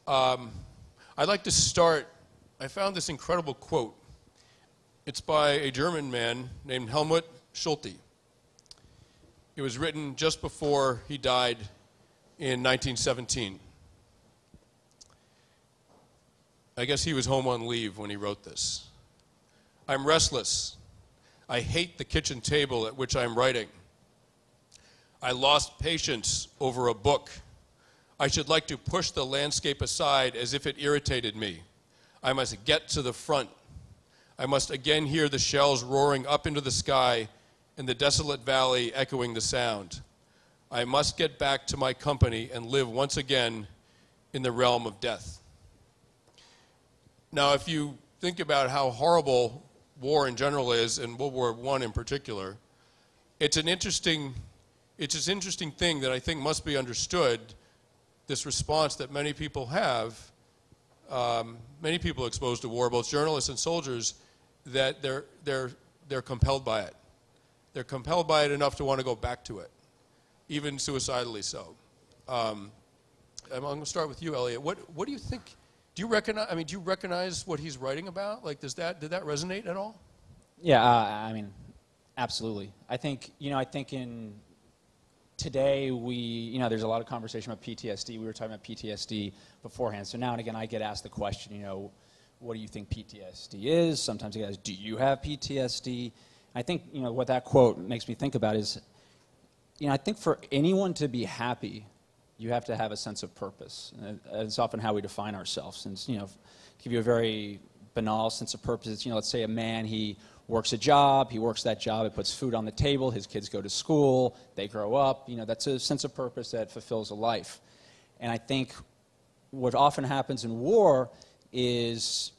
I'd like to start, I found this incredible quote. It's by a German man named Helmut Schulte. It was written just before he died in 1917. I guess he was home on leave when he wrote this. I'm restless. I hate the kitchen table at which I'm writing. I lost patience over a book. I should like to push the landscape aside as if it irritated me. I must get to the front. I must again hear the shells roaring up into the sky and the desolate valley echoing the sound. I must get back to my company and live once again in the realm of death. Now, if you think about how horrible war in general is, and World War I in particular, it's an interesting thing that I think must be understood, this response that many people have, many people exposed to war, both journalists and soldiers, that they're compelled by it. They're compelled by it enough to want to go back to it, even suicidally so. I'm going to start with you, Elliot. What do you think? Do you recognize what he's writing about? Like, did that resonate at all? Yeah, absolutely. I think in today there's a lot of conversation about PTSD. We were talking about PTSD beforehand. So now and again, I get asked the question, what do you think PTSD is? Sometimes I get asked, do you have PTSD? I think, what that quote makes me think about is, I think for anyone to be happy, you have to have a sense of purpose. And it's often how we define ourselves. And, to give you a very banal sense of purpose, it's, let's say a man, he works a job, he works that job, it puts food on the table, his kids go to school, they grow up, that's a sense of purpose that fulfills a life. And I think what often happens in war is,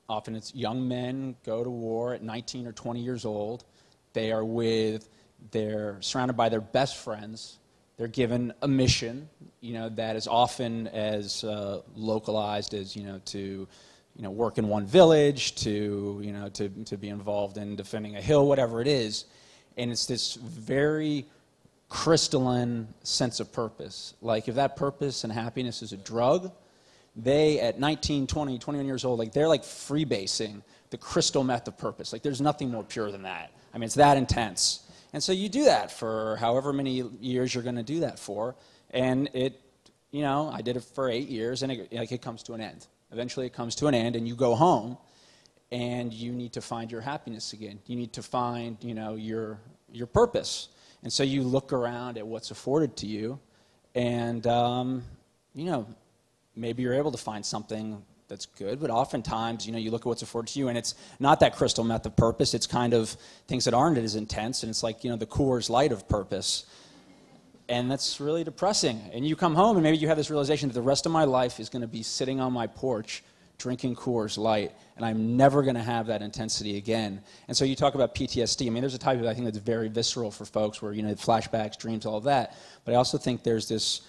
often it's young men go to war at 19 or 20 years old, they're surrounded by their best friends, they're given a mission, that is often as localized as, to work in one village, to be involved in defending a hill, whatever it is. And it's this very crystalline sense of purpose. Like, if that purpose and happiness is a drug, they, at 19, 20, 21 years old, they're freebasing the crystal meth of purpose. There's nothing more pure than that. It's that intense. And so you do that for however many years you're going to do that for. And I did it for 8 years, and it comes to an end. Eventually it comes to an end, and you go home, and you need to find your happiness again. You need to find, your purpose. And so you look around at what's afforded to you, and, maybe you're able to find something that's good, but oftentimes, you look at what's afforded to you, and it's not that crystal meth of purpose. It's kind of things that aren't as intense, and it's like, the Coors Light of purpose. And that's really depressing. And you come home, and maybe you have this realization that the rest of my life is going to be sitting on my porch drinking Coors Light, and I'm never going to have that intensity again. And so you talk about PTSD. There's a type of, I think, that's very visceral for folks where, flashbacks, dreams, all of that. But I also think there's this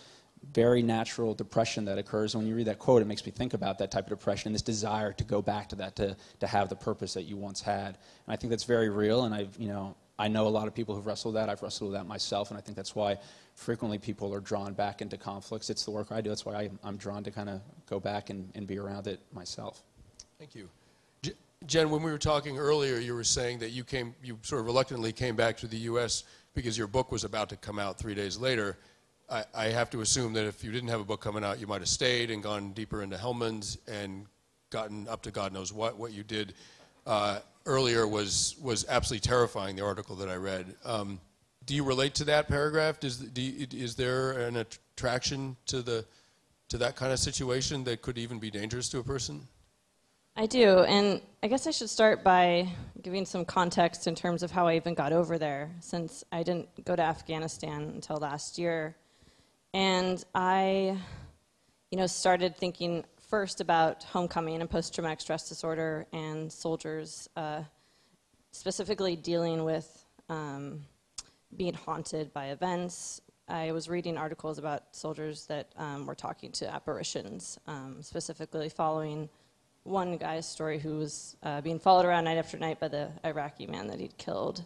very natural depression that occurs. When you read that quote, it makes me think about that type of depression and this desire to go back to that, to have the purpose that you once had. And I think that's very real, and I know a lot of people who've wrestled with that. I've wrestled with that myself, and I think that's why frequently people are drawn back into conflicts. It's the work I do. That's why I'm drawn to kind of go back and be around it myself. Thank you. Jen, when we were talking earlier, you were saying that you sort of reluctantly came back to the U.S. because your book was about to come out 3 days later. I have to assume that if you didn't have a book coming out, you might have stayed and gone deeper into Hellman's and gotten up to God knows what. What you did earlier was absolutely terrifying, the article that I read. Do you relate to that paragraph? Is there an attraction to that kind of situation that could even be dangerous to a person? I do, and I guess I should start by giving some context in terms of how I even got over there, since I didn't go to Afghanistan until last year. And I, started thinking first about homecoming and post-traumatic stress disorder and soldiers, specifically dealing with being haunted by events. I was reading articles about soldiers that were talking to apparitions, specifically following one guy's story who was being followed around night after night by the Iraqi man that he'd killed.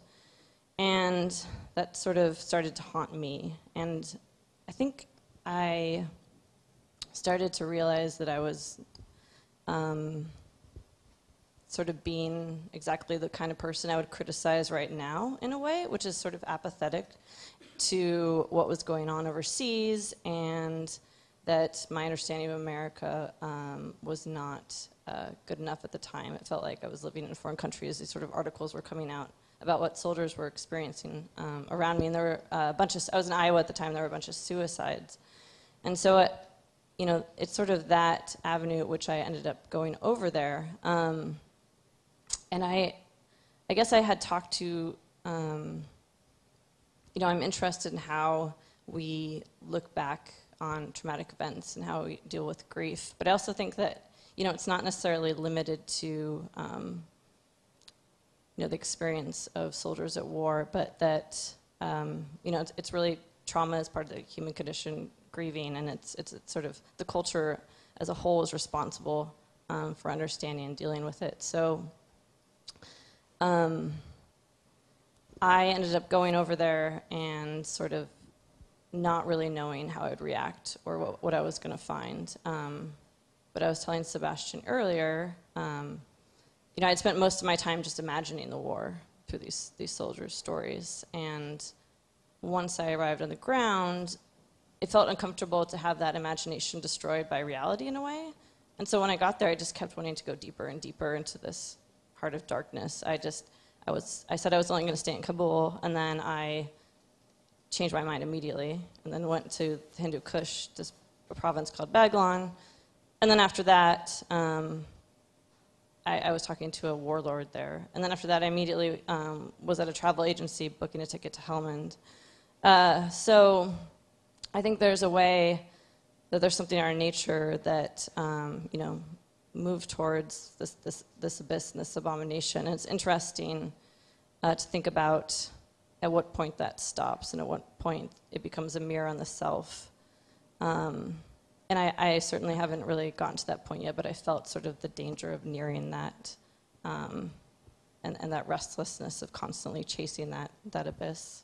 And that sort of started to haunt me. And I think I started to realize that I was sort of being exactly the kind of person I would criticize right now in a way, which is sort of apathetic to what was going on overseas, and that my understanding of America was not good enough at the time. It felt like I was living in a foreign country as these sort of articles were coming out about what soldiers were experiencing around me. And there were a bunch of, I was in Iowa at the time, there were a bunch of suicides. And so, it's sort of that avenue at which I ended up going over there. And I guess I had talked to, I'm interested in how we look back on traumatic events and how we deal with grief. But I also think that, it's not necessarily limited to, the experience of soldiers at war, but that, it's really trauma is part of the human condition, grieving, and it's sort of the culture as a whole is responsible for understanding and dealing with it. So I ended up going over there and sort of not really knowing how I would react or what I was going to find. But I was telling Sebastian earlier, I'd spent most of my time just imagining the war through these soldiers' stories. And once I arrived on the ground, it felt uncomfortable to have that imagination destroyed by reality in a way. And so when I got there, I just kept wanting to go deeper and deeper into this heart of darkness. I said I was only going to stay in Kabul, and then I changed my mind immediately, and then went to Hindu Kush, a province called Baghlan. And then after that, I was talking to a warlord there. And then after that, I immediately was at a travel agency booking a ticket to Helmand. So I think there's a way that there's something in our nature that, move towards this abyss and this abomination. And it's interesting to think about at what point that stops and at what point it becomes a mirror on the self. And I certainly haven't really gotten to that point yet, but I felt sort of the danger of nearing that, and that restlessness of constantly chasing that abyss.